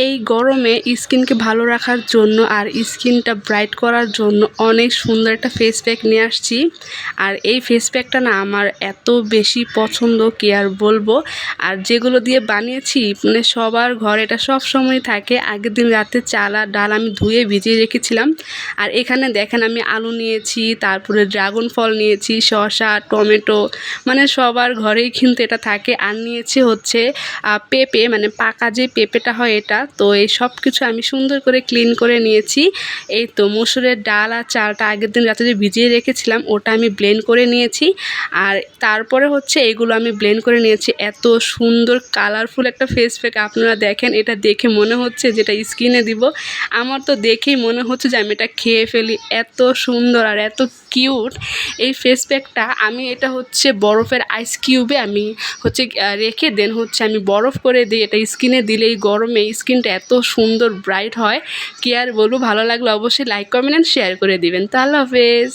এই গরমে স্কিনকে ভালো রাখার জন্য আর স্কিনটা ব্রাইট করার জন্য অনেক সুন্দর একটা ফেস প্যাক নিয়ে আসছি। আর এই ফেস প্যাকটা না আমার এত বেশি পছন্দ কি আর বলবো। আর যেগুলো দিয়ে বানিয়েছি মানে সবার ঘরে এটা সব সময় থাকে। আগের দিন রাতে চাল আর ডাল আমি ধুয়ে ভিজিয়ে রেখেছিলাম। আর এখানে দেখেন আমি আলু নিয়েছি, তারপরে ড্রাগন ফল নিয়েছি, শসা, টমেটো, মানে সবার ঘরেই কিন্তু এটা থাকে। আর নিয়েছি হচ্ছে পেঁপে, মানে পাকা যে পেঁপেটা হয় এটা। তো এই সব কিছু আমি সুন্দর করে ক্লিন করে নিয়েছি। এই তো মসুরের ডাল আর চালটা আগের দিন রাতে যে ভিজিয়ে রেখেছিলাম ওটা আমি ব্লেন্ড করে নিয়েছি। আর তারপরে হচ্ছে এগুলো আমি ব্লেন্ড করে নিয়েছি। এত সুন্দর কালারফুল একটা ফেস প্যাক, আপনারা দেখেন, এটা দেখে মনে হচ্ছে যেটা স্কিনে দিব। আমার তো দেখেই মনে হচ্ছে যে আমি এটা খেয়ে ফেলি, এত সুন্দর আর এত কিউট এই ফেস প্যাকটা। আমি এটা হচ্ছে বরফের আইস কিউবে আমি হচ্ছে রেখে দেন হচ্ছে আমি বরফ করে দিই। এটা স্কিনে দিলে এই গরমে স্কিনটা এত সুন্দর ব্রাইট হয় কি আর বলবো। ভালো লাগলে অবশ্যই লাইক, কমেন্ট অ্যান্ড শেয়ার করে দিবেন। তো আল্লাহ হাফেজ।